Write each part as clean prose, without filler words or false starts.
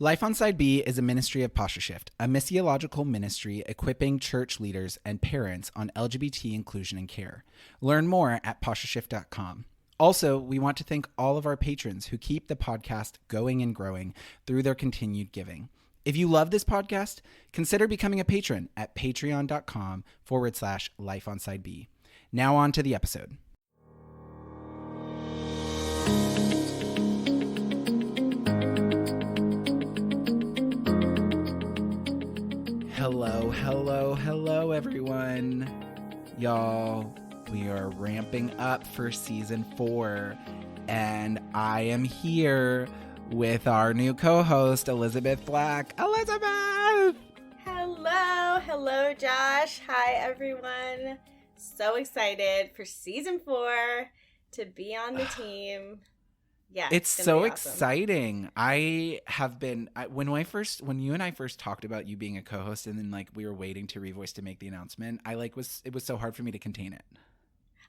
Life on Side B is a ministry of Posture Shift, a missiological ministry equipping church leaders and parents on LGBT inclusion and care. Learn more at postureshift.com. Also, we want to thank all of our patrons who keep the podcast going and growing through their continued giving. If you love this podcast, consider becoming a patron at patreon.com/Life on Side B. Now on to the episode. Hello, everyone. Y'all, we are ramping up for season 4, and I am here with our new co-host, Elizabeth Black. Elizabeth! Hello, Josh. Hi, everyone. So excited for season 4 to be on the team. Yeah, it's so exciting. I have been when you and I first talked about you being a co-host, and then like we were waiting to Revoice to make the announcement. It was so hard for me to contain it.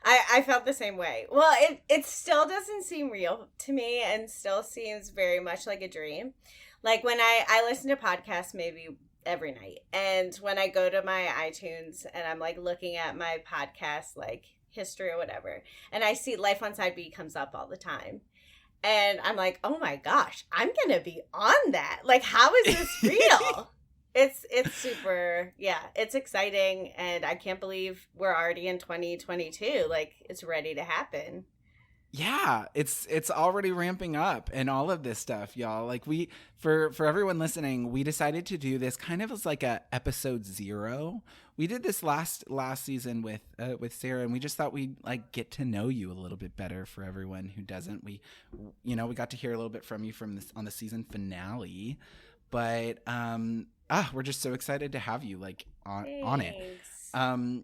I felt the same way. Well, it still doesn't seem real to me, and still seems very much like a dream. Like when I listen to podcasts maybe every night, and when I go to my iTunes and I'm like looking at my podcast like history or whatever, and I see Life on Side B comes up all the time. And I'm like, oh my gosh, I'm going to be on that. Like, how is this real? It's super, it's exciting. And I can't believe we're already in 2022. Like, it's ready to happen. Yeah, it's already ramping up and all of this stuff, y'all. Like for everyone listening, we decided to do this kind of as like a episode 0. We did this last season with Sarah, and we just thought we'd like get to know you a little bit better. For everyone who doesn't, we got to hear a little bit from you on the season finale, but we're just so excited to have you like on it. And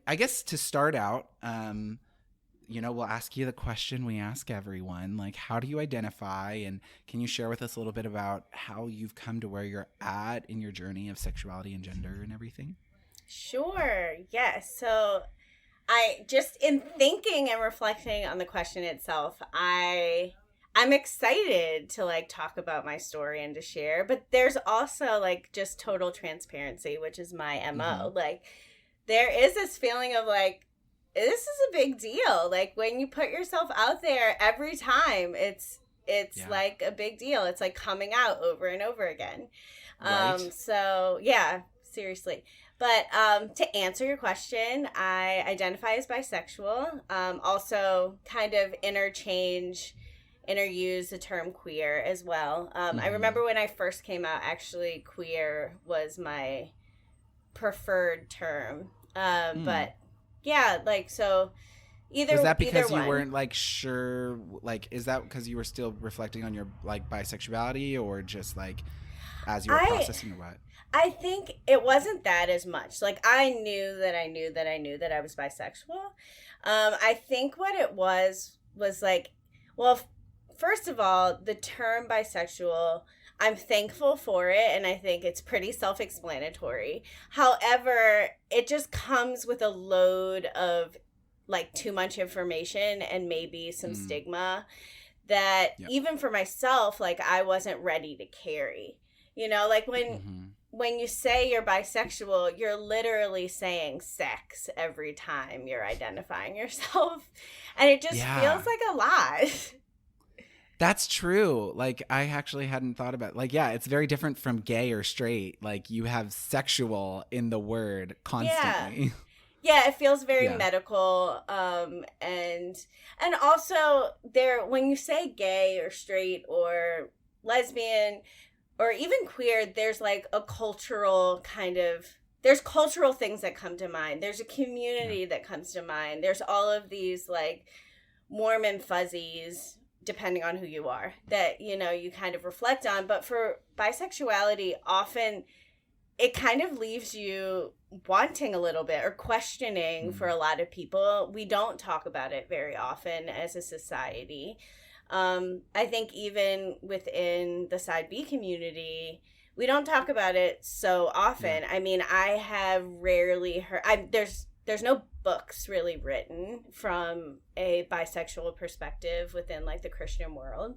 I guess to start out, we'll ask you the question we ask everyone, like, how do you identify? And can you share with us a little bit about how you've come to where you're at in your journey of sexuality and gender and everything? Sure. Yes. So I just, in thinking and reflecting on the question itself, I'm excited to like talk about my story and to share, but there's also like just total transparency, which is my MO. Mm-hmm. Like there is this feeling of like, this is a big deal. Like when you put yourself out there every time, it's like a big deal. It's like coming out over and over again. Right. So yeah, seriously. But to answer your question, I identify as bisexual. Also kind of interuse the term queer as well. I remember when I first came out, actually queer was my preferred term. But yeah, like, so either was that because you weren't like sure, like, is that because you were still reflecting on your like bisexuality, or just like as you were processing, or what? I think it wasn't that as much. Like I knew that I was bisexual. I think what it was like, well, first of all, the term bisexual, I'm thankful for it, and I think it's pretty self-explanatory. However, it just comes with a load of like too much information and maybe some stigma that even for myself, like I wasn't ready to carry. Like when you say you're bisexual, you're literally saying sex every time you're identifying yourself. And it just feels like a lot. That's true. Like, I actually hadn't thought about it. Like, yeah, it's very different from gay or straight. Like, you have sexual in the word constantly. Yeah, it feels very medical. And also when you say gay or straight or lesbian or even queer, there's like a cultural there's cultural things that come to mind. There's a community that comes to mind. There's all of these like warm and fuzzies, depending on who you are, that, you kind of reflect on. But for bisexuality, often it kind of leaves you wanting a little bit or questioning for a lot of people. We don't talk about it very often as a society. I think even within the Side B community, we don't talk about it so often. I mean, I have rarely heard, there's no books really written from a bisexual perspective within like the Christian world.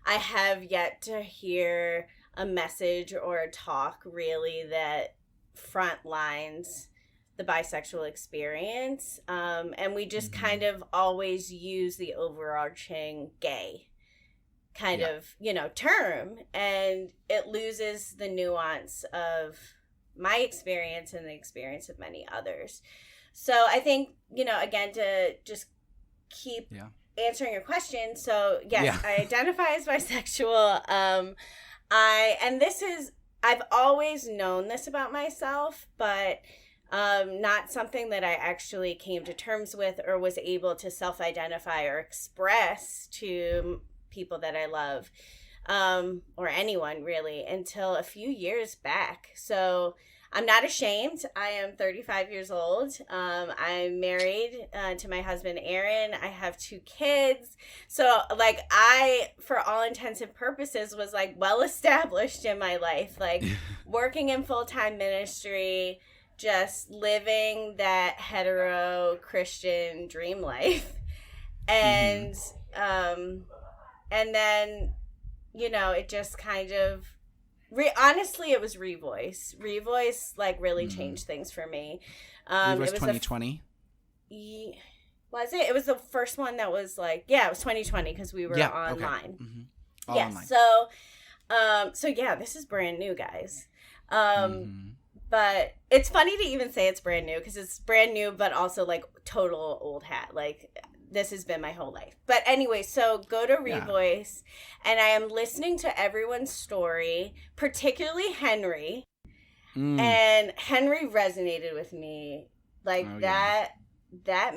I have yet to hear a message or a talk really that front lines the bisexual experience. And we just kind of always use the overarching gay kind of, term, and it loses the nuance of my experience and the experience of many others. So I think, again, to just keep answering your question. So yes, I identify as bisexual. I've always known this about myself, but not something that I actually came to terms with or was able to self-identify or express to people that I love, or anyone really, until a few years back. So I'm not ashamed. I am 35 years old. I'm married to my husband, Aaron. I have 2 kids. So like I, for all intents and purposes, was like well established in my life, like working in full-time ministry, just living that hetero Christian dream life. And, and then, it just kind of, honestly, it was Revoice. Revoice, like, really changed things for me. Revoice it was 2020? Was it? It was the first one that was like, it was 2020 because we were online. Okay. All online. So yeah, this is brand new, guys. But it's funny to even say it's brand new because it's brand new, but also like total old hat. Like, this has been my whole life. But anyway, so go to Revoice, and I am listening to everyone's story, particularly Henry. And Henry resonated with me. Like, that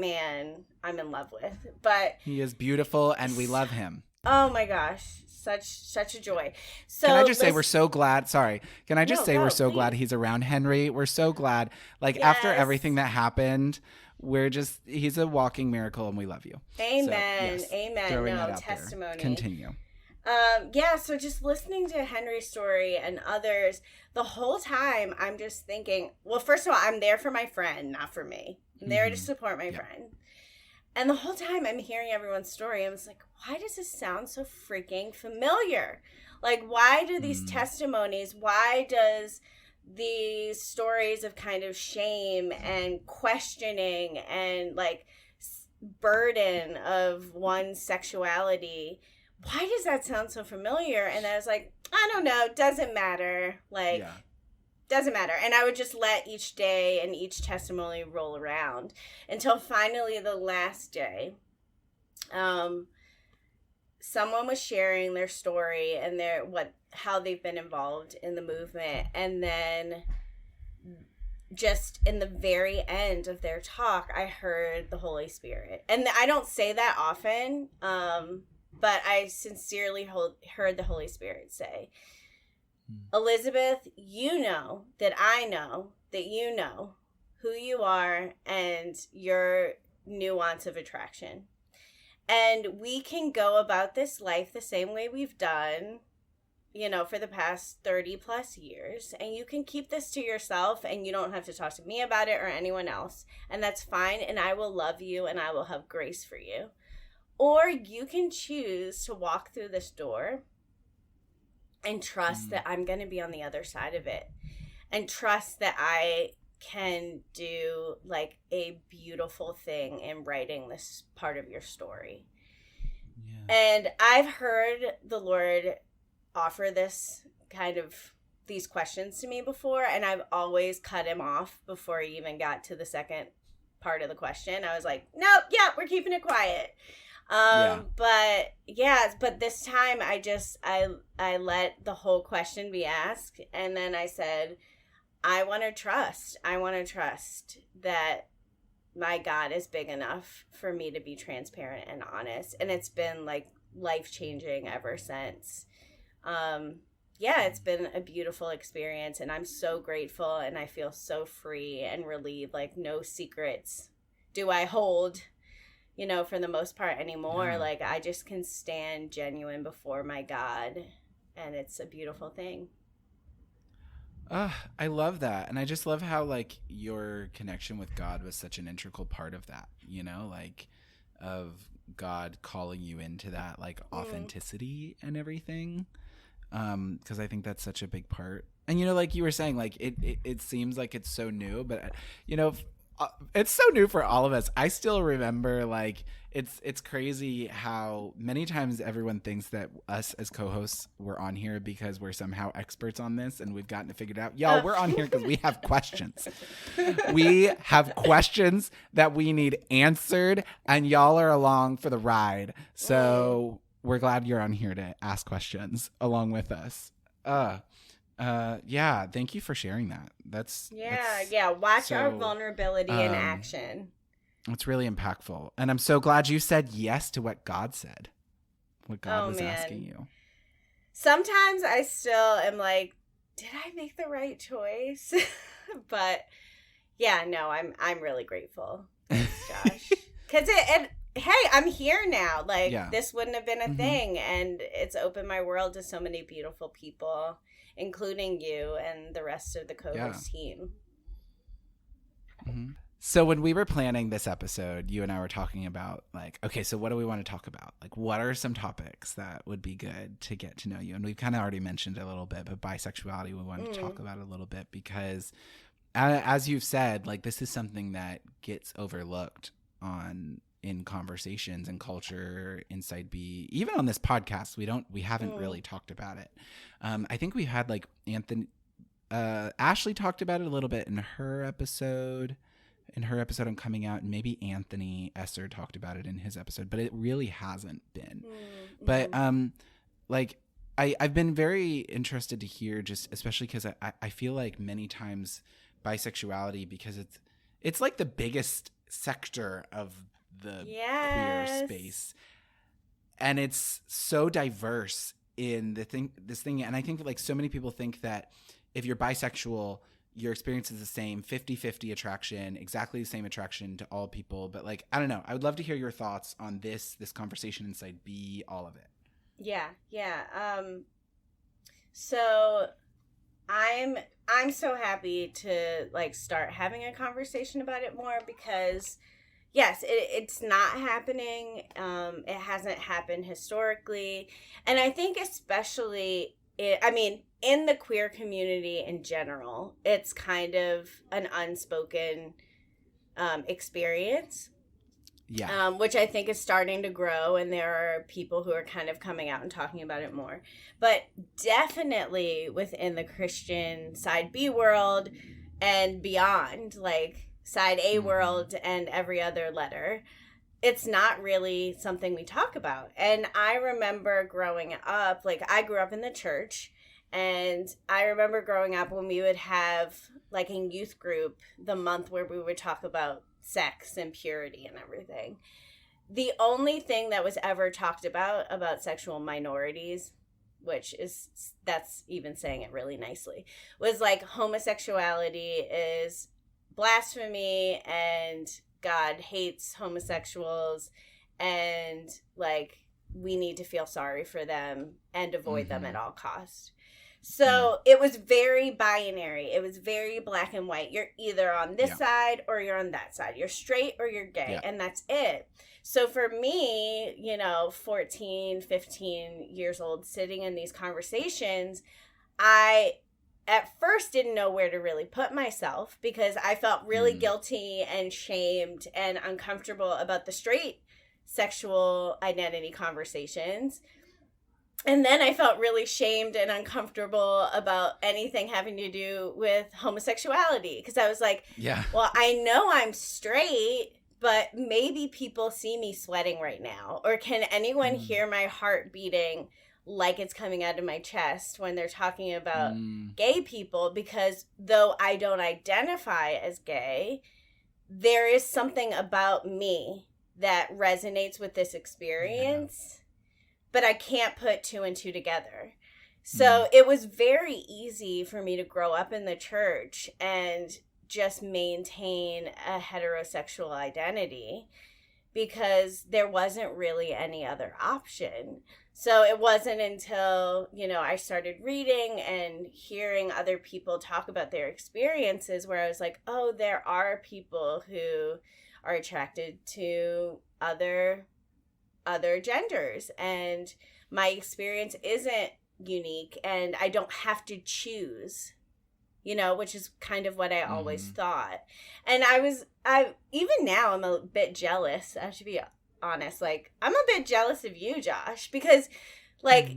man I'm in love with. But he is beautiful, and we love him. Oh my gosh. Such a joy. So can I just say we're so glad? Sorry. Can I just say we're so please. glad he's around Henry? We're so glad. Like, after everything that happened, he's a walking miracle, and we love you. Amen. So, Amen. Throwing No, that out testimony. There. Continue. So just listening to Henry's story and others, the whole time I'm just thinking, well, first of all, I'm there for my friend, not for me. I'm there to support my friend. And the whole time I'm hearing everyone's story, I was like, why does this sound so freaking familiar? Like, why do these testimonies, why does these stories of kind of shame and questioning and like burden of one's sexuality, why does that sound so familiar? And I was like, I don't know, doesn't matter. Like, doesn't matter. And I would just let each day and each testimony roll around until finally the last day, someone was sharing their story and how they've been involved in the movement. And then just in the very end of their talk, I heard the Holy Spirit. And I don't say that often, but I sincerely heard the Holy Spirit say, Elizabeth, you know that I know that you know who you are and your nuance of attraction. And we can go about this life the same way we've done, for the past 30 plus years. And you can keep this to yourself and you don't have to talk to me about it or anyone else. And that's fine. And I will love you and I will have grace for you. Or you can choose to walk through this door and trust that I'm going to be on the other side of it, and trust that I can do like a beautiful thing in writing this part of your story. And I've heard the Lord offer these questions to me before, and I've always cut him off before he even got to the second part of the question. I was like, nope, we're keeping it quiet. But this time I let the whole question be asked, and then I said, I want to trust that my God is big enough for me to be transparent and honest. And it's been like life-changing ever since. It's been a beautiful experience, and I'm so grateful, and I feel so free and relieved. Like, no secrets do I hold, for the most part anymore. Like, I just can stand genuine before my God, and it's a beautiful thing. I love that. And I just love how, like, your connection with God was such an integral part of that, like, of God calling you into that like authenticity and everything. Because I think that's such a big part. And, you know, like you were saying, like it seems like it's so new, but, you know, it's so new for all of us. I still remember, like, it's crazy how many times everyone thinks that us as co-hosts were on here because we're somehow experts on this and we've gotten it figured out. Y'all, we're on here because we have questions. We have questions that we need answered, and y'all are along for the ride. So we're glad you're on here to ask questions along with us. Yeah, thank you for sharing that. That's watch our vulnerability in action. It's really impactful. And I'm so glad you said yes to what God said. What God was asking you. Sometimes I still am like, did I make the right choice? But yeah, no, I'm really grateful. Thanks, Josh. Cuz hey, I'm here now. Like this wouldn't have been a thing, and it's opened my world to so many beautiful people, including you and the rest of the co-host team. So when we were planning this episode, you and I were talking about, like, okay, so what do we want to talk about? Like, what are some topics that would be good to get to know you? And we've kind of already mentioned it a little bit, but bisexuality, we wanted to talk about it a little bit because, as you've said, like, this is something that gets overlooked in conversations and culture inside B. Even on this podcast, we haven't really talked about it. I think we had, like, Ashley talked about it a little bit in her episode on coming out, and maybe Anthony Esser talked about it in his episode, but it really hasn't been. But like I've been very interested to hear, just especially because I feel like many times bisexuality, because it's like the biggest sector of the queer space, and it's so diverse in this thing, and I think like so many people think that if you're bisexual, your experience is the same, 50-50 attraction, exactly the same attraction to all people. But like, I don't know. I would love to hear your thoughts on this conversation inside B, all of it. Yeah. So I'm so happy to like start having a conversation about it more because yes, it's not happening. It hasn't happened historically. And I think especially in the queer community in general, it's kind of an unspoken experience. Yeah. Which I think is starting to grow, and there are people who are kind of coming out and talking about it more. But definitely within the Christian side B world and beyond, like side A world and every other letter, it's not really something we talk about. And I remember growing up, like I grew up in the church, and I remember growing up when we would have like in youth group the month where we would talk about sex and purity and everything. The only thing that was ever talked about sexual minorities, that's even saying it really nicely, was like homosexuality is blasphemy and God hates homosexuals, and like we need to feel sorry for them and avoid them at all costs. So it was very binary. It was very black and white. You're either on this side or you're on that side. You're straight or you're gay, and that's it. So for me, 14, 15 years old, sitting in these conversations, I at first didn't know where to really put myself because I felt really guilty and shamed and uncomfortable about the straight sexual identity conversations. And then I felt really shamed and uncomfortable about anything having to do with homosexuality because I was like, well, I know I'm straight, but maybe people see me sweating right now. Or can anyone hear my heart beating like it's coming out of my chest when they're talking about gay people? Because though I don't identify as gay, there is something about me that resonates with this experience, but I can't put two and two together. So it was very easy for me to grow up in the church and just maintain a heterosexual identity because there wasn't really any other option. So it wasn't until, I started reading and hearing other people talk about their experiences where I was like, oh, there are people who are attracted to other other genders, and my experience isn't unique, and I don't have to choose, which is kind of what I always thought. And I even now I'm a bit jealous. I should be honest. Like, I'm a bit jealous of you, Josh, because like,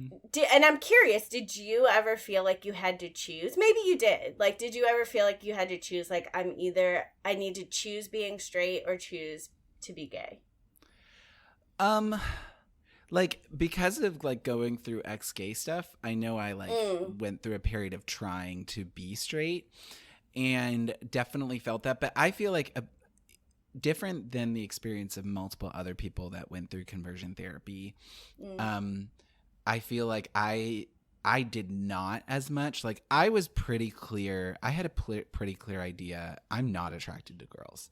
and I'm curious, did you ever feel like you had to choose? Maybe you did. Like, did you ever feel like you had to choose, like, I need to choose being straight or choose to be gay? Like, because of like going through ex-gay stuff, I know I like went through a period of trying to be straight and definitely felt that. But I feel like different than the experience of multiple other people that went through conversion therapy. I feel like I did not as much. Like, I was pretty clear. I had a pretty clear idea. I'm not attracted to girls.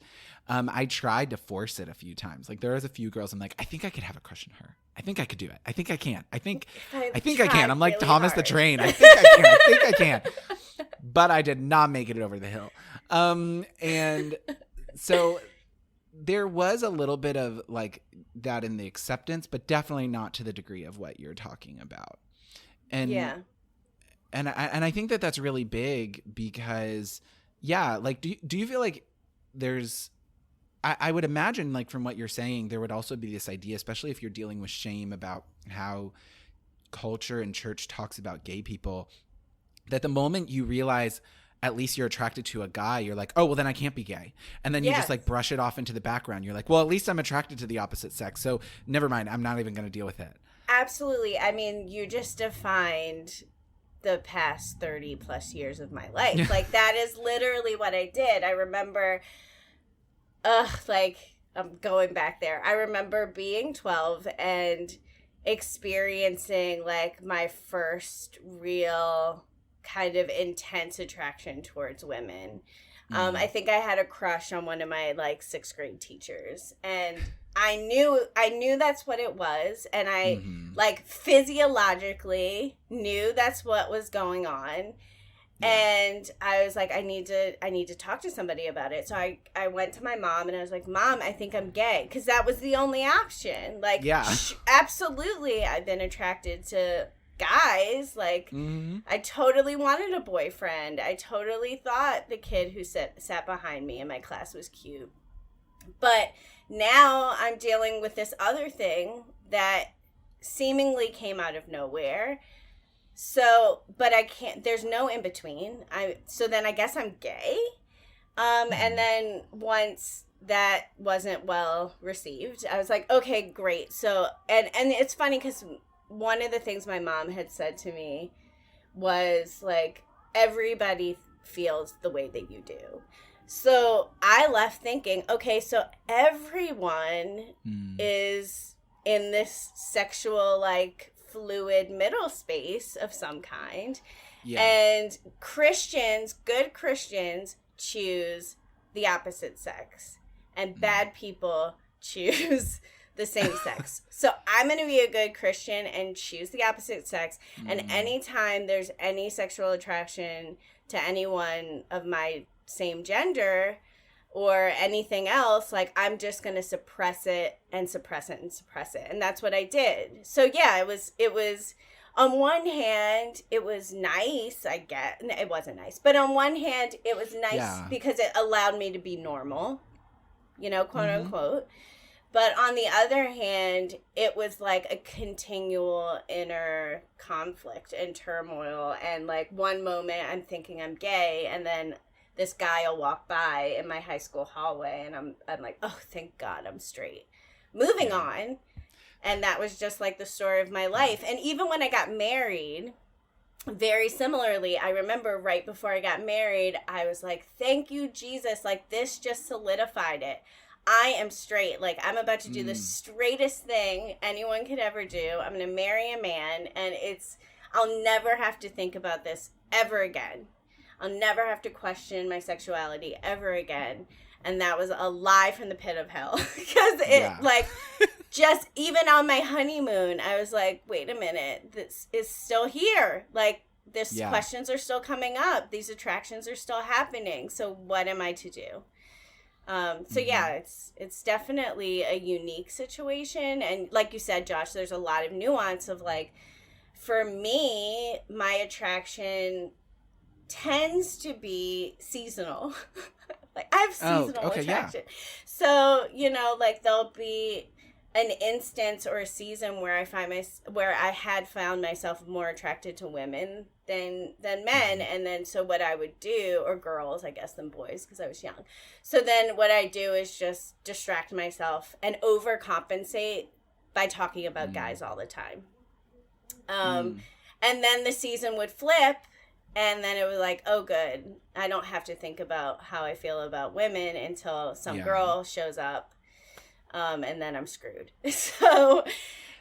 I tried to force it a few times. Like, there was a few girls I'm like, I think I could have a crush on her. I think I could do it. I think I can. I think I can. I'm like really Thomas the Train. I think I can. I think I can. But I did not make it over the hill. And so there was a little bit of like that in the acceptance, but definitely not to the degree of what you're talking about. And yeah. And I think that that's really big because, yeah, like, do you feel like there's, I would imagine, like, from what you're saying, there would also be this idea, especially if you're dealing with shame about how culture and church talks about gay people, that the moment you realize at least you're attracted to a guy, you're like, oh, well, then I can't be gay. And then you just like brush it off into the background. You're like, well, at least I'm attracted to the opposite sex. So never mind. I'm not even going to deal with it. Absolutely. I mean, you just defined the past 30 plus years of my life. Like, that is literally what I did. I remember, like, I'm going back there. I remember being 12 and experiencing, like, my first real kind of intense attraction towards women. I think I had a crush on one of my, like, 6th grade teachers, and I knew that's what it was, and I like physiologically knew that's what was going on. And I was like, I need to talk to somebody about it. So I went to my mom and I was like, Mom, I think I'm gay, because that was the only option. Like, absolutely, I've been attracted to guys. Like, I totally wanted a boyfriend. I totally thought the kid who sat behind me in my class was cute. But now I'm dealing with this other thing that seemingly came out of nowhere. So, but I can't, there's no in between. So then I guess I'm gay. And then once that wasn't well received, I was like, okay, great. So, and it's funny because one of the things my mom had said to me was like, everybody feels the way that you do. So I left thinking, okay, so everyone is in this sexual, like, fluid middle space of some kind. Yeah. And good Christians choose the opposite sex, and bad people choose the same sex. So I'm going to be a good Christian and choose the opposite sex. And anytime there's any sexual attraction to anyone of my same gender or anything else, like, I'm just going to suppress it and suppress it and suppress it. And that's what I did. So yeah, it was on one hand, it was nice, I guess. It wasn't nice, but on one hand, it was nice because it allowed me to be normal, quote unquote. But on the other hand, it was like a continual inner conflict and turmoil. And like, one moment I'm thinking I'm gay, and then this guy will walk by in my high school hallway, and I'm like, oh, thank God I'm straight. Moving on. And that was just like the story of my life. And even when I got married, very similarly, I remember right before I got married, I was like, thank you, Jesus. Like, this just solidified it. I am straight. Like, I'm about to do the straightest thing anyone could ever do. I'm going to marry a man, and I'll never have to think about this ever again. I'll never have to question my sexuality ever again. And that was a lie from the pit of hell. Because like, just even on my honeymoon, I was like, wait a minute, this is still here. Like, questions are still coming up. These attractions are still happening. So what am I to do? So yeah, it's definitely a unique situation, and like you said, Josh, there's a lot of nuance of like, for me, my attraction tends to be seasonal. Like I have seasonal attraction. Yeah. So, like there'll be an instance or a season where where I had found myself more attracted to women than men, and then so what I would do, or girls, I guess, than boys, because I was young. So then what I do is just distract myself and overcompensate by talking about guys all the time. And then the season would flip, and then it was like, oh, good, I don't have to think about how I feel about women until some girl shows up, and then I'm screwed. So,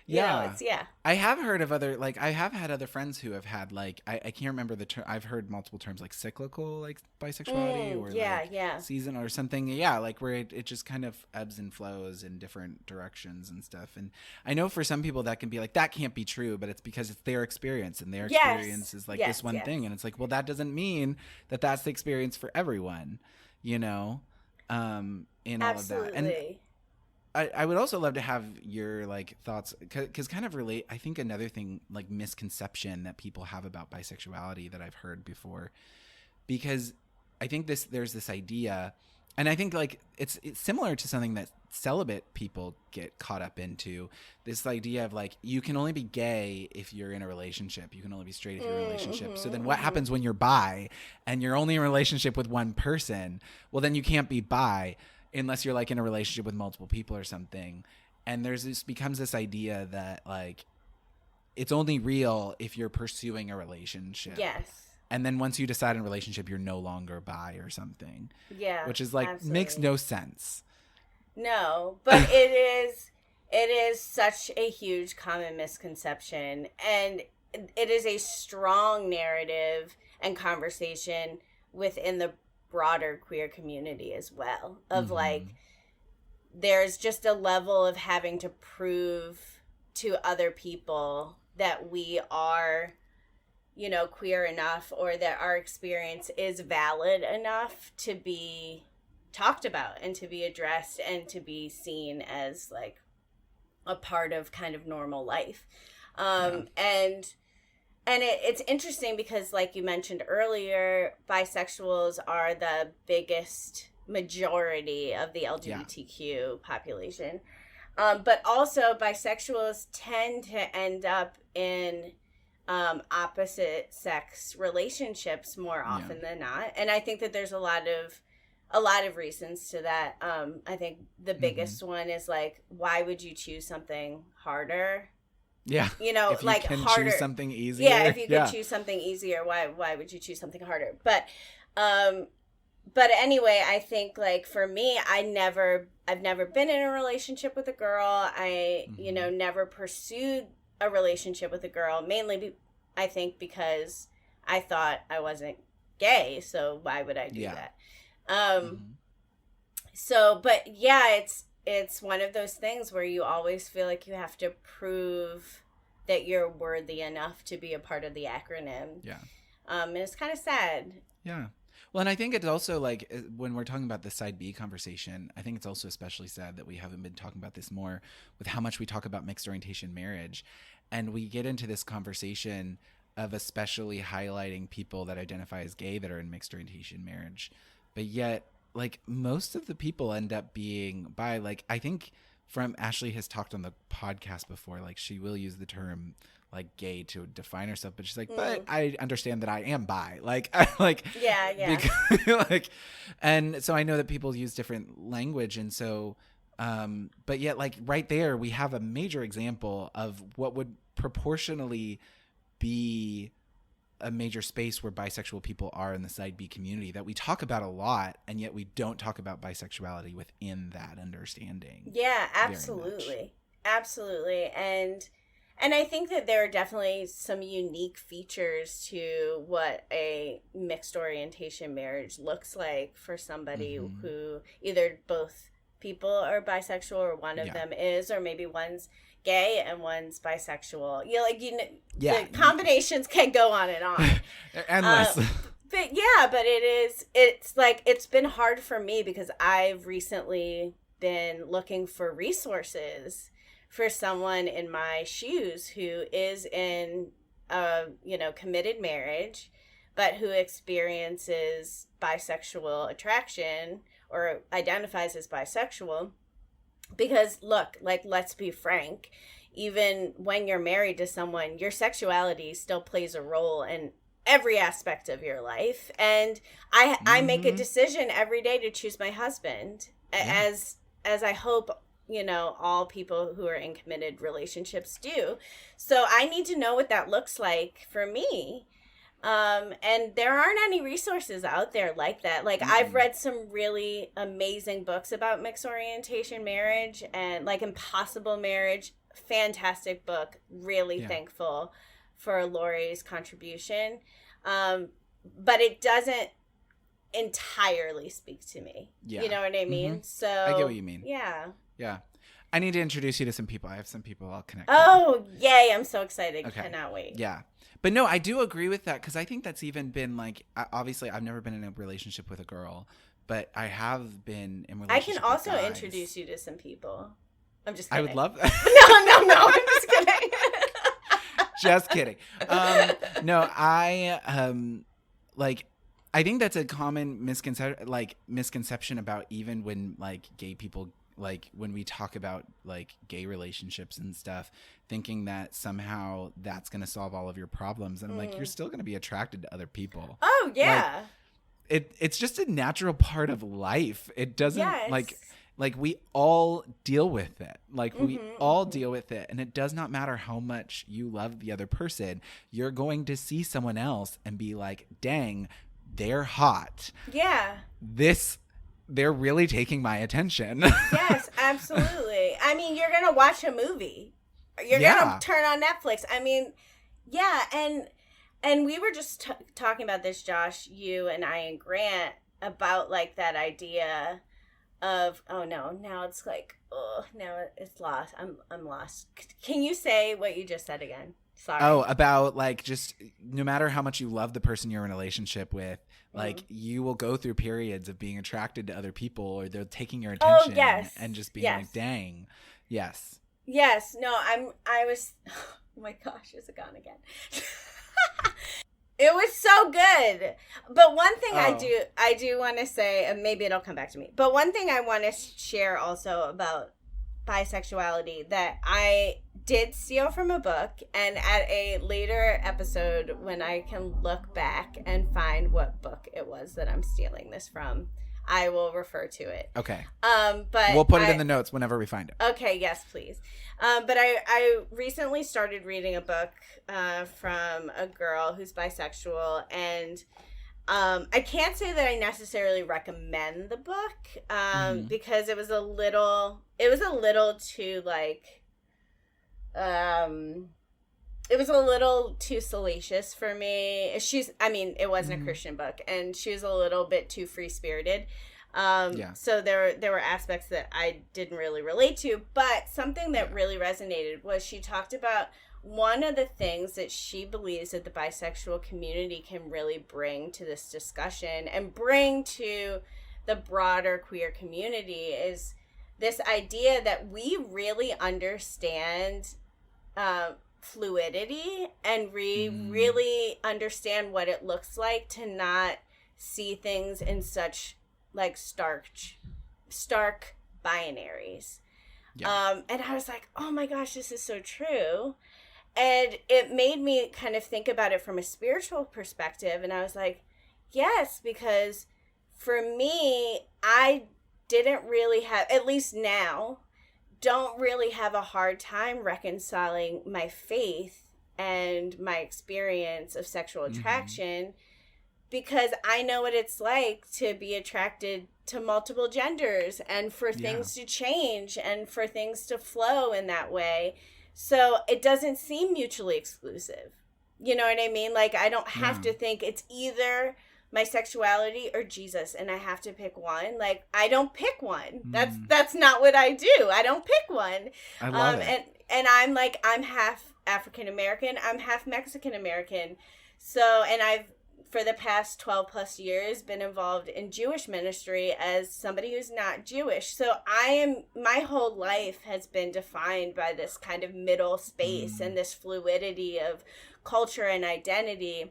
I have heard of other, like, I have had other friends who have had, like, I can't remember the term. I've heard multiple terms, like cyclical, like bisexuality, or season or something. Yeah, like where it just kind of ebbs and flows in different directions and stuff. And I know for some people that can be like, that can't be true, but it's because it's their experience, and their experience is like this one thing. And it's like, well, that doesn't mean that that's the experience for everyone, in all of that. And I would also love to have your like thoughts, because kind of relate. I think another thing, like misconception that people have about bisexuality that I've heard before, because I think there's this idea, and I think like it's similar to something that celibate people get caught up into, this idea of like, you can only be gay if you're in a relationship, you can only be straight if you're in a relationship. So then what happens when you're bi and you're only in a relationship with one person? Well, then you can't be bi unless you're like in a relationship with multiple people or something. And becomes this idea that like, it's only real if you're pursuing a relationship. Yes. And then once you decide on a relationship, you're no longer bi or something. Yeah. Which is like, absolutely. Makes no sense. No, but it is such a huge common misconception, and it is a strong narrative and conversation within the broader queer community as well, of like, there's just a level of having to prove to other people that we are, queer enough, or that our experience is valid enough to be talked about and to be addressed and to be seen as like a part of kind of normal life. And it's interesting because, like you mentioned earlier, bisexuals are the biggest majority of the LGBTQ population. But also bisexuals tend to end up in opposite sex relationships more often than not. And I think that there's a lot of reasons to that. I think the biggest one is like, why would you choose something harder? Yeah. If you like can harder. Choose something easier. Yeah, if you could choose something easier, why would you choose something harder? But anyway, I think like for me, I've never been in a relationship with a girl. I never pursued a relationship with a girl, mainly I think because I thought I wasn't gay, so why would I do that? So, but yeah, it's one of those things where you always feel like you have to prove that you're worthy enough to be a part of the acronym. Yeah. And it's kind of sad. Yeah. Well, and I think it's also like, when we're talking about the side B conversation, I think it's also especially sad that we haven't been talking about this more with how much we talk about mixed orientation marriage. And we get into this conversation of especially highlighting people that identify as gay that are in mixed orientation marriage. But yet, like, most of the people end up being bi. Like, I think Ashley has talked on the podcast before, like, she will use the term like gay to define herself, but she's like, but I understand that I am bi. Because, and so I know that people use different language. And so, but yet, like, right there, we have a major example of what would proportionally be a major space where bisexual people are in the side B community that we talk about a lot, and yet we don't talk about bisexuality within that understanding. Yeah, absolutely. Absolutely. And I think that there are definitely some unique features to what a mixed orientation marriage looks like for somebody who either both people are bisexual or one of them is, or maybe one's gay and one's bisexual. The combinations can go on and on. They're endless. But yeah, but it's like, it's been hard for me because I've recently been looking for resources for someone in my shoes who is in a, committed marriage, but who experiences bisexual attraction or identifies as bisexual. Because look, like, let's be frank, even when you're married to someone, your sexuality still plays a role in every aspect of your life. And I make a decision every day to choose my husband, as I hope, all people who are in committed relationships do. So I need to know what that looks like for me. And there aren't any resources out there like that. Like, I've read some really amazing books about mixed orientation marriage and, like, Impossible Marriage. Fantastic book. Really thankful for Lori's contribution. But it doesn't entirely speak to me. Yeah. You know what I mean? So I get what you mean. Yeah. Yeah. I need to introduce you to some people. I have some people I'll connect with. Yay. I'm so excited. Okay. Cannot wait. Yeah. But no, I do agree with that, because I think that's even been, like, obviously I've never been in a relationship with a girl, but I have been in relationships I can also with guys. Introduce you to some people. I'm just kidding. I would love that. No. I'm just kidding. Just kidding. No, I think that's a common misconception about, even when, like, gay people, like, when we talk about, like, gay relationships and stuff, thinking that somehow that's going to solve all of your problems. And like, you're still going to be attracted to other people. Oh yeah. It's just a natural part of life. It doesn't like we all deal with it. Like we all deal with it. And it does not matter how much you love the other person. You're going to see someone else and be like, dang, they're hot. Yeah. They're really taking my attention. Yes, absolutely. I mean, you're going to watch a movie. You're going to turn on Netflix. I mean, yeah. And we were just talking about this, Josh, you and I and Grant, about, like, that idea of, oh no, now it's like, oh, now it's lost. I'm lost. Can you say what you just said again? Sorry. Oh, about, like, just no matter how much you love the person you're in a relationship with, like, you will go through periods of being attracted to other people, or they're taking your attention. Oh, yes. And just being like, dang. Yes. Yes. No, I was, oh my gosh, is it gone again? It was so good. But one thing I do want to say, and maybe it'll come back to me, but one thing I want to share also about bisexuality that I did steal from a book, and at a later episode, when I can look back and find what book it was that I'm stealing this from, I will refer to it. Okay. But we'll put it in the notes whenever we find it. Okay, yes, please. But I recently started reading a book from a girl who's bisexual, and I can't say that I necessarily recommend the book because it was a little too, like, it was a little too salacious for me. It wasn't a Christian book, and she was a little bit too free-spirited. So there were aspects that I didn't really relate to, but something that really resonated was she talked about one of the things that she believes that the bisexual community can really bring to this discussion and bring to the broader queer community is this idea that we really understand fluidity, and we really understand what it looks like to not see things in such, like, stark binaries. And I was like, oh my gosh, this is so true. And it made me kind of think about it from a spiritual perspective, and I was like, yes, because for me, I didn't really have, at least now, don't really have a hard time reconciling my faith and my experience of sexual attraction because I know what it's like to be attracted to multiple genders and for things to change and for things to flow in that way. So it doesn't seem mutually exclusive. You know what I mean? Like, I don't have to think it's either my sexuality or Jesus, and I have to pick one. Like, I don't pick one. That's not what I do. I don't pick one. I love it. And I'm like, I'm half African American. I'm half Mexican American. So, and I've for the past 12 plus years been involved in Jewish ministry as somebody who's not Jewish. So my whole life has been defined by this kind of middle space and this fluidity of culture and identity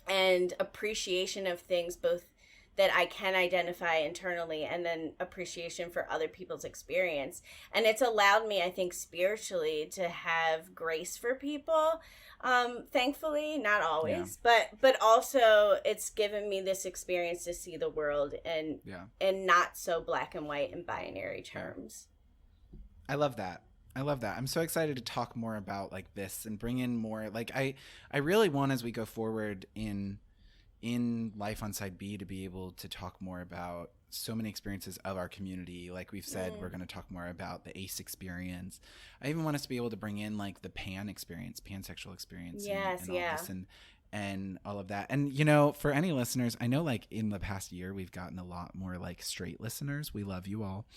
and appreciation of things, both that I can identify internally and then appreciation for other people's experience. And it's allowed me, I think, spiritually to have grace for people. Thankfully, not always, but also it's given me this experience to see the world in not so black and white and binary terms. I love that. I'm so excited to talk more about like this and bring in more. Like I really want, as we go forward in Life on Side B, to be able to talk more about so many experiences of our community. Like we've said, we're going to talk more about the ACE experience. I even want us to be able to bring in like the pansexual experience. Yes, and all this and all of that. And, you know, for any listeners, I know like in the past year, we've gotten a lot more like straight listeners. We love you all.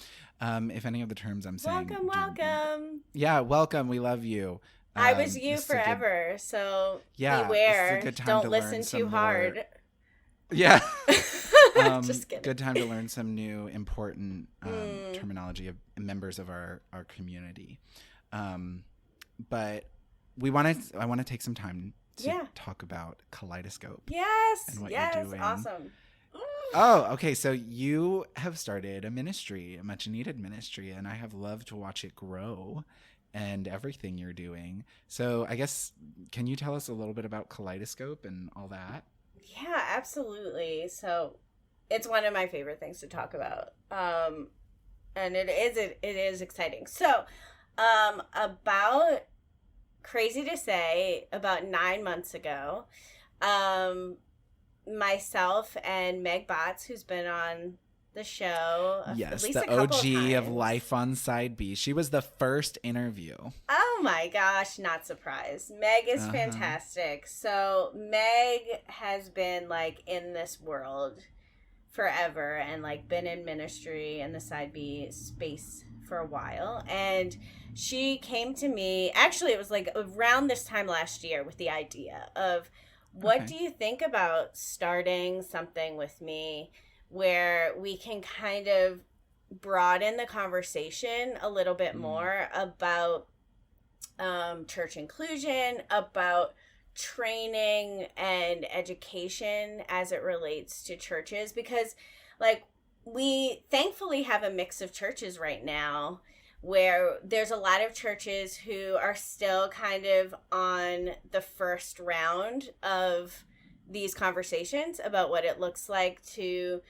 If any of the terms I'm saying. Welcome. Yeah, welcome. We love you. I was you forever, so beware. Don't listen too hard. Yeah. Just kidding. Good time to learn some new important terminology of members of our community. But I want to take some time to talk about Kaleidoscope. Yes. And what you're doing. Awesome. Oh, okay. So you have started a ministry, a much needed ministry, and I have loved to watch it grow and everything you're doing. So I guess, can you tell us a little bit about Kaleidoscope and all that? Yeah, absolutely. So it's one of my favorite things to talk about. And it is exciting. So, about, crazy to say, about 9 months ago, myself and Meg Botts, who's been on the show. Yes, at least the a couple OG of times. Life on Side B. She was the first interview. Oh my gosh, not surprised. Meg is fantastic. So Meg has been like in this world forever and like been in ministry in the Side B space for a while. And she came to me, actually it was like around this time last year, with the idea of, what do you think about starting something with me where we can kind of broaden the conversation a little bit more about church inclusion, about training and education as it relates to churches? Because like we thankfully have a mix of churches right now where there's a lot of churches who are still kind of on the first round of these conversations about what it looks like to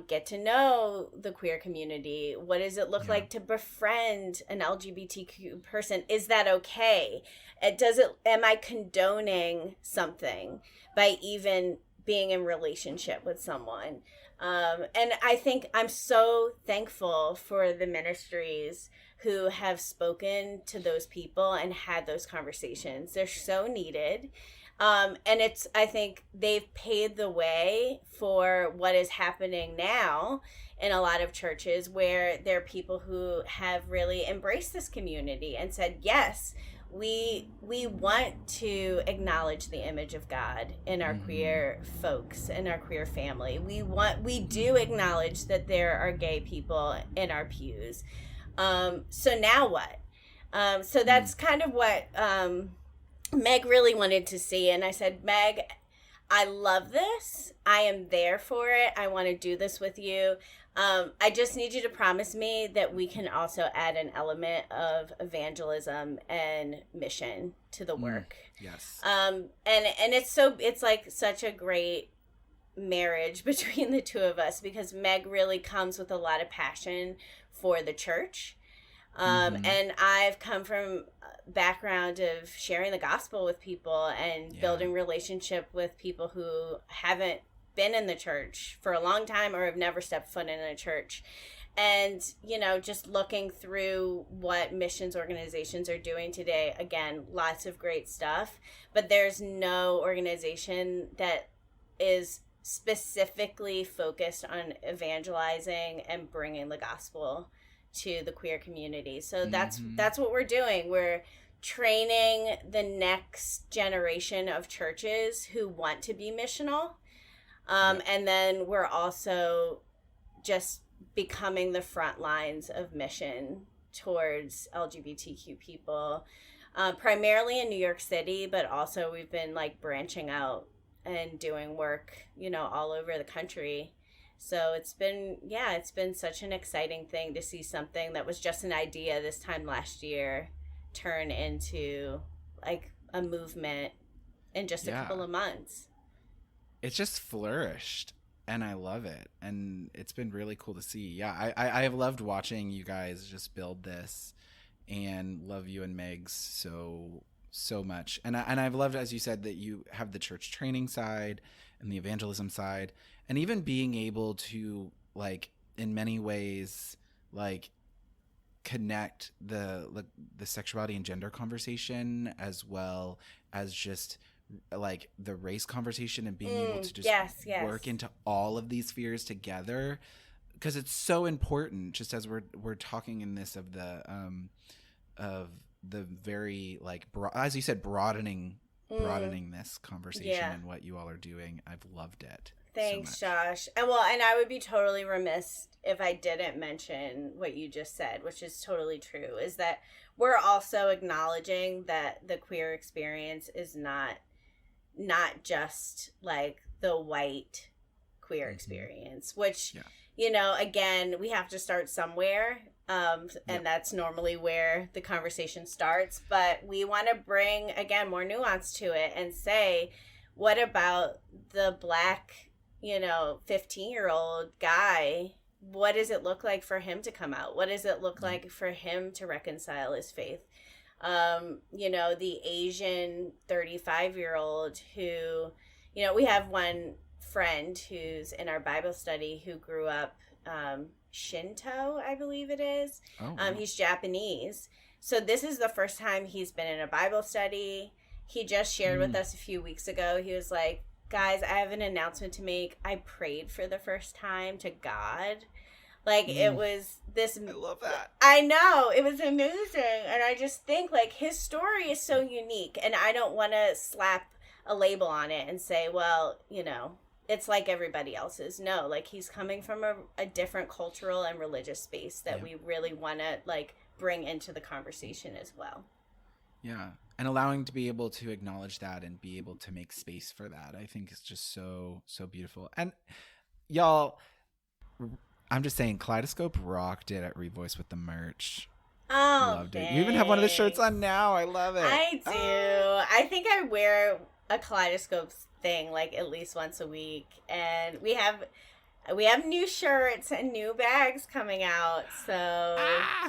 get to know the queer community. What does it look like to befriend an LGBTQ person? Is that okay? Am I condoning something by even being in relationship with someone? And I think I'm so thankful for the ministries who have spoken to those people and had those conversations. They're so needed. And I think they've paved the way for what is happening now in a lot of churches, where there are people who have really embraced this community and said, yes, we want to acknowledge the image of God in our queer folks, in our queer family. We do acknowledge that there are gay people in our pews. So now what? So that's kind of what Meg really wanted to see. And I said, Meg, I love this. I am there for it. I want to do this with you. I just need you to promise me that we can also add an element of evangelism and mission to the work. Yes. And it's like such a great marriage between the two of us, because Meg really comes with a lot of passion for the church. And I've come from a background of sharing the gospel with people and building relationship with people who haven't been in the church for a long time or have never stepped foot in a church. And, you know, just looking through what missions organizations are doing today, again, lots of great stuff, but there's no organization that is specifically focused on evangelizing and bringing the gospel to the queer community. So that's what we're doing. We're training the next generation of churches who want to be missional And then we're also just becoming the front lines of mission towards LGBTQ people, primarily in New York City, but also we've been like branching out and doing work, all over the country. So it's been such an exciting thing to see something that was just an idea this time last year turn into like a movement in just a couple of months. It's just flourished. And I love it. And it's been really cool to see. Yeah, I have loved watching you guys just build this, and love you and Megs so much. And I've loved, as you said, that you have the church training side and the evangelism side, and even being able to, like, in many ways, like, connect the sexuality and gender conversation as well as just like the race conversation, and being able to just work into all of these spheres together, because it's so important, just as we're talking in this of the very, like, as you said, broadening this conversation and what you all are doing. I've loved it. Thanks, so Josh. And I would be totally remiss if I didn't mention what you just said, which is totally true, is that we're also acknowledging that the queer experience is not just like the white queer experience, which, again, we have to start somewhere. And that's normally where the conversation starts. But we want to bring, again, more nuance to it and say, what about the Black, 15-year-old guy? What does it look like for him to come out? What does it look like for him to reconcile his faith? The Asian 35-year-old who, we have one friend who's in our Bible study who grew up Shinto, I believe it is. Oh, wow. He's Japanese. So this is the first time he's been in a Bible study. He just shared with us a few weeks ago. He was like, guys, I have an announcement to make. I prayed for the first time to God. Like, it was this... I love that. I know. It was amazing. And I just think, like, his story is so unique. And I don't want to slap a label on it and say, well, it's like everybody else's. No, like, he's coming from a different cultural and religious space that we really want to, like, bring into the conversation as well. Yeah. And allowing to be able to acknowledge that and be able to make space for that, I think is just so, so beautiful. And y'all... I'm just saying, Kaleidoscope rocked it at Revoice with the merch. Oh, loved it. You even have one of the shirts on now. I love it. I do. I think I wear a Kaleidoscope thing like at least once a week, and we have new shirts and new bags coming out. So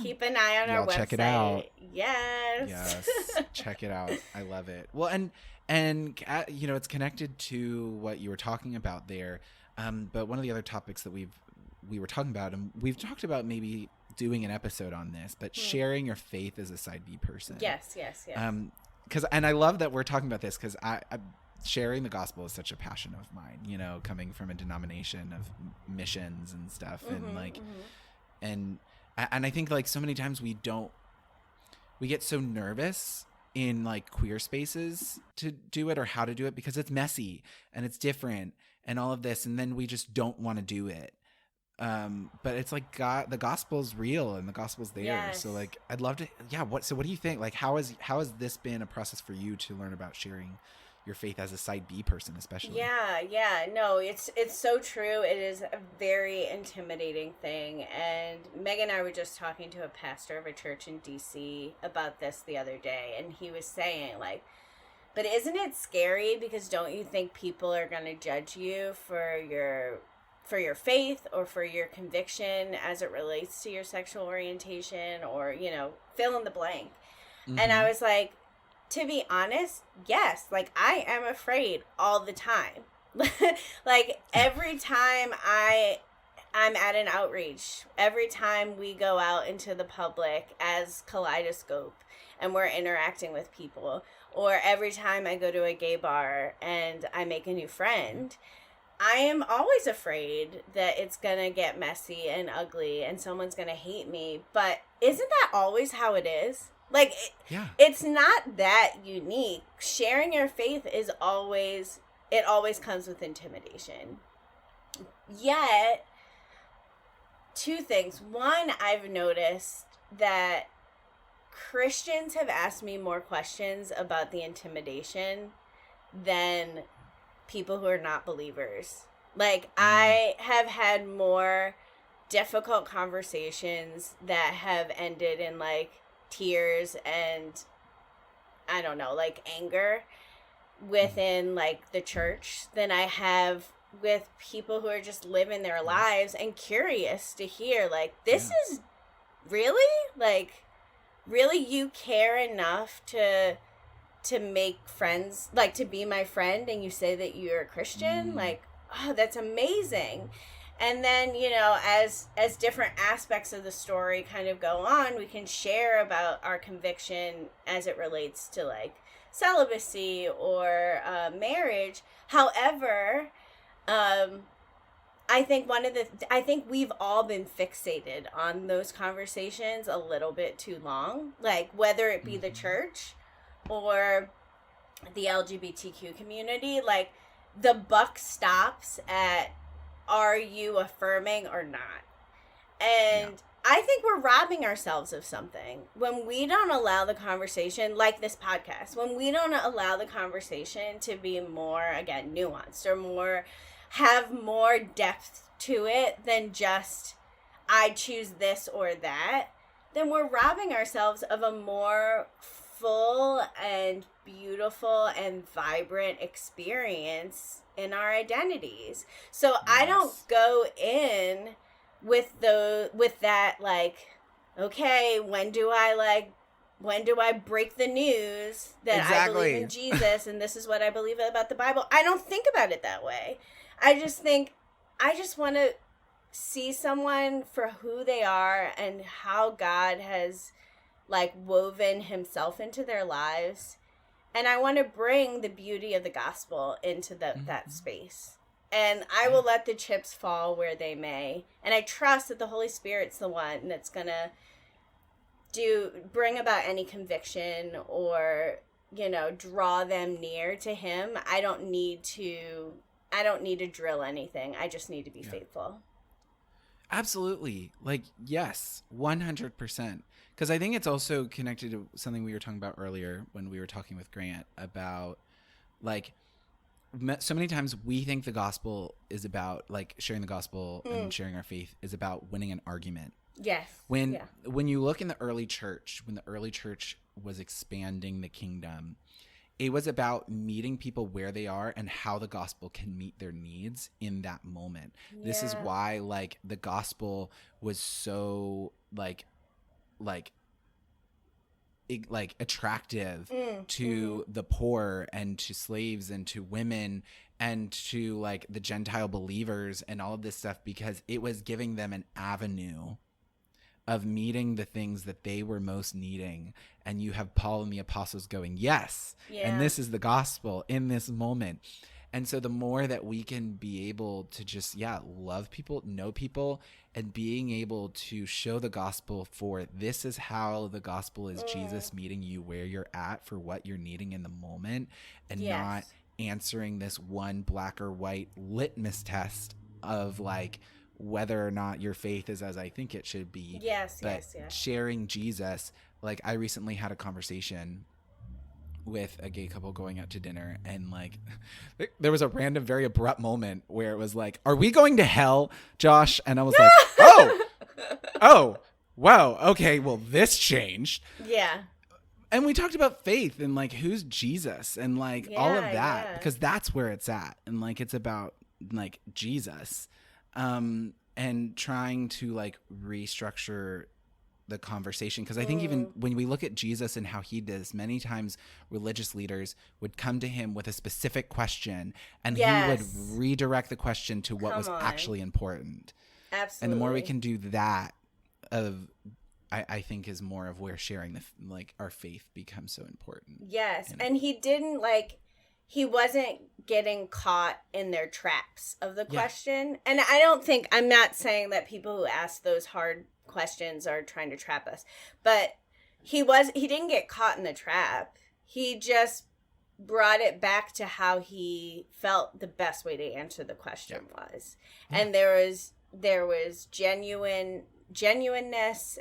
keep an eye on our website. Check it out. Yes. Check it out. I love it. Well, and it's connected to what you were talking about there. But one of the other topics that we were talking about, and we've talked about maybe doing an episode on this, but sharing your faith as a side B person. Yes. And I love that we're talking about this, because I sharing the gospel is such a passion of mine, coming from a denomination of missions and stuff. And I think, like, so many times we get so nervous in, like, queer spaces to do it, or how to do it, because it's messy and it's different and all of this, and then we just don't want to do it. But it's like, God, the gospel's real and the gospel's there. Yes. So, like, I'd love to. Yeah. So what do you think? Like, how has this been a process for you to learn about sharing your faith as a side B person, especially? Yeah. No, it's so true. It is a very intimidating thing. And Meg and I were just talking to a pastor of a church in DC about this the other day, and he was saying, like, but isn't it scary, because don't you think people are going to judge you for your faith or for your conviction as it relates to your sexual orientation, or, fill in the blank. Mm-hmm. And I was like, to be honest, yes, like, I am afraid all the time. Like, every time I'm at an outreach, every time we go out into the public as Kaleidoscope and we're interacting with people, or every time I go to a gay bar and I make a new friend, I am always afraid that it's going to get messy and ugly and someone's going to hate me. But isn't that always how it is? Like, it's not that unique. Sharing your faith it always comes with intimidation. Yet, two things. One, I've noticed that Christians have asked me more questions about the intimidation than people who are not believers. Like, I have had more difficult conversations that have ended in, like, tears and, I don't know, like, anger within, like, the church than I have with people who are just living their lives and curious to hear, like, this is really? Like, really you care enough to make friends, like, to be my friend, and you say that you're a Christian? Like, oh, that's amazing. And then, you know, as different aspects of the story kind of go on, we can share about our conviction as it relates to, like, celibacy or marriage. However, I think I think we've all been fixated on those conversations a little bit too long, like, whether it be the church or the LGBTQ community. Like, the buck stops at, are you affirming or not? And I think we're robbing ourselves of something when we don't allow the conversation, like this podcast, when we don't allow the conversation to be more, again, nuanced or have more depth to it than just, I choose this or that, then we're robbing ourselves of a more full and beautiful and vibrant experience in our identities. So I don't go in with that, like, okay, when do I break the news that I believe in Jesus and this is what I believe about the Bible? I don't think about it that way. I just think, I just want to see someone for who they are and how God has, like, woven himself into their lives. And I want to bring the beauty of the gospel into that space. And I will let the chips fall where they may. And I trust that the Holy Spirit's the one that's going to bring about any conviction or, you know, draw them near to him. I don't need to drill anything. I just need to be faithful. Absolutely. Like, yes, 100%. Because I think it's also connected to something we were talking about earlier when we were talking with Grant about, like, so many times we think the gospel is about, like, sharing the gospel and sharing our faith is about winning an argument. Yes. When you look in the early church, when the early church was expanding the kingdom, it was about meeting people where they are and how the gospel can meet their needs in that moment. Yeah. This is why, like, the gospel was so attractive to the poor and to slaves and to women and to, like, the Gentile believers and all of this stuff, because it was giving them an avenue of meeting the things that they were most needing. And you have Paul and the apostles going, yes, and this is the gospel in this moment. And so the more that we can be able to just, love people, know people, and being able to show the gospel for, this is how the gospel is Jesus meeting you where you're at for what you're needing in the moment, and not answering this one black or white litmus test of, like, whether or not your faith is as I think it should be. Sharing Jesus. Like, I recently had a conversation with a gay couple going out to dinner, and, like, there was a random, very abrupt moment where it was like, are we going to hell, Josh? And I was like, oh, wow, okay, well, this changed. Yeah. And we talked about faith and, like, who's Jesus and, like, all of that, because that's where it's at. And, like, it's about, like, Jesus, and trying to, like, restructure the conversation. Because I think even when we look at Jesus and how he does, many times religious leaders would come to him with a specific question, and he would redirect the question to what was actually important. Absolutely. And the more we can do that, I think is more of where sharing our faith becomes so important. Yes. And he didn't, like, he wasn't getting caught in their traps of the question. And I'm not saying that people who ask those hard questions are trying to trap us, but he didn't get caught in the trap. He just brought it back to how he felt the best way to answer the question was. And there was genuineness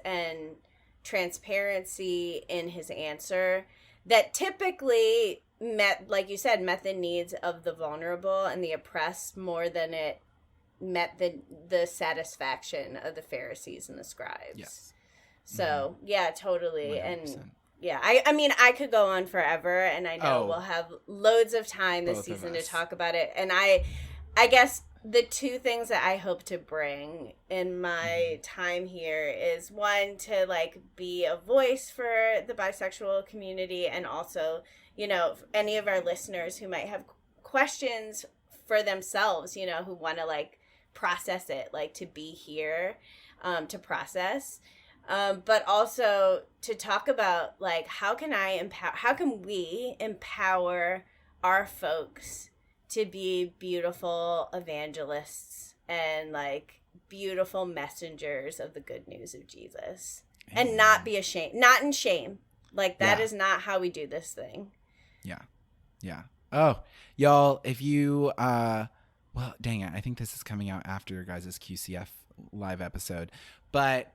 and transparency in his answer that typically like you said, met the needs of the vulnerable and the oppressed more than it met the satisfaction of the Pharisees and the scribes. Yes. So, yeah, totally. 100%. And yeah, I mean, I could go on forever, and I know we'll have loads of time this season to talk about it. And I guess the two things that I hope to bring in my time here is, one, to like be a voice for the bisexual community, and also, you know, any of our listeners who might have questions for themselves, you know, who want to like process it, like to be here to process. But also to talk about like how can we empower our folks to be beautiful evangelists and like beautiful messengers of the good news of Jesus. Amen. And not be ashamed, not in shame. Like that is not how we do this thing. Yeah. Oh, y'all, if you well, dang it, I think this is coming out after your guys' QCF live episode, but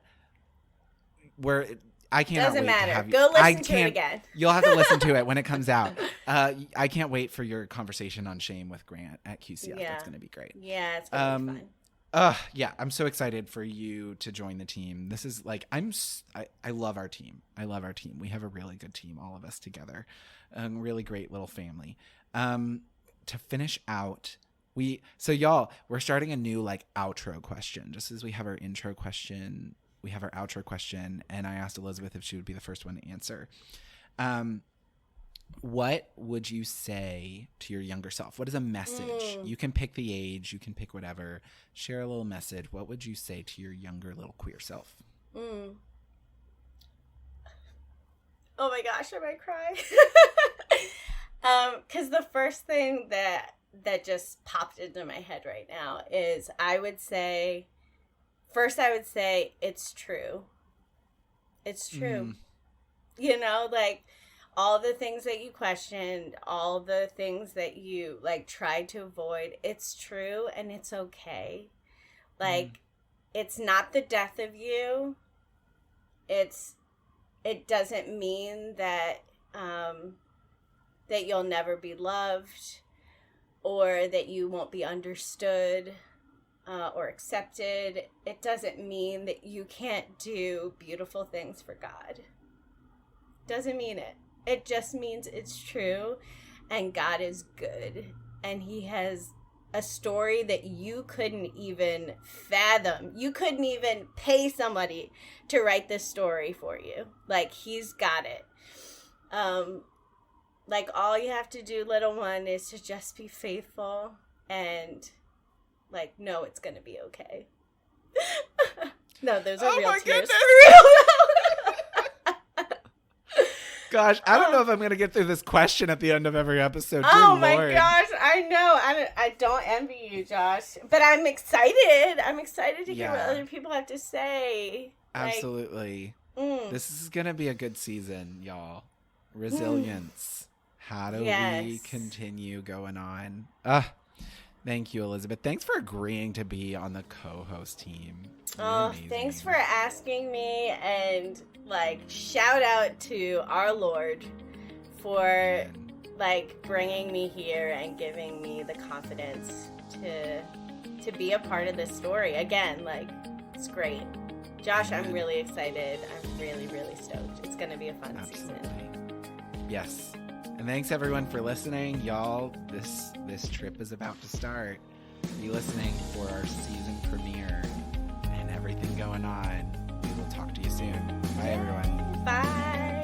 I can't. Doesn't matter. Go listen to it again. You'll have to listen to it when it comes out. I can't wait for your conversation on shame with Grant at QCF. Yeah. That's going to be great. Yeah, it's going to be fun. Yeah, I'm so excited for you to join the team. This is like I love our team. I love our team. We have a really good team, all of us together. Really great little family. To finish out, y'all, we're starting a new like outro question. Just as we have our intro question, we have our outro question, and I asked Elizabeth if she would be the first one to answer. What would you say to your younger self? What is a message? You can pick the age, you can pick whatever. Share a little message. What would you say to your younger little queer self? Oh my gosh, I might cry. 'Cause the first thing that just popped into my head right now is I would say it's true. It's true. You know, like all the things that you questioned, all the things that you like tried to avoid, it's true and it's okay. Like it's not the death of you. It doesn't mean that that you'll never be loved or that you won't be understood or accepted. It doesn't mean that you can't do beautiful things for God. Doesn't mean it. It just means it's true and God is good and he has a story that you couldn't even fathom. You couldn't even pay somebody to write this story for you. Like he's got it. Like all you have to do, little one, is to just be faithful and like know it's gonna be okay. No, those are real tears. Gosh, I don't know if I'm gonna get through this question at the end of every episode. Oh my gosh, I know. I don't envy you, Josh, but I'm excited. I'm excited to hear what other people have to say. Absolutely. This is gonna be a good season, y'all. Resilience. How do we continue going on? Thank you, Elizabeth. Thanks for agreeing to be on the co-host team. Thanks for asking me, and like shout out to our Lord for like bringing me here and giving me the confidence to be a part of this story. Again, like it's great. Josh, I'm really excited. I'm really, really stoked. It's going to be a fun season. Yes. And thanks everyone for listening. Y'all, this trip is about to start. Be listening for our season premiere and everything going on. We will talk to you soon. Bye everyone. Bye.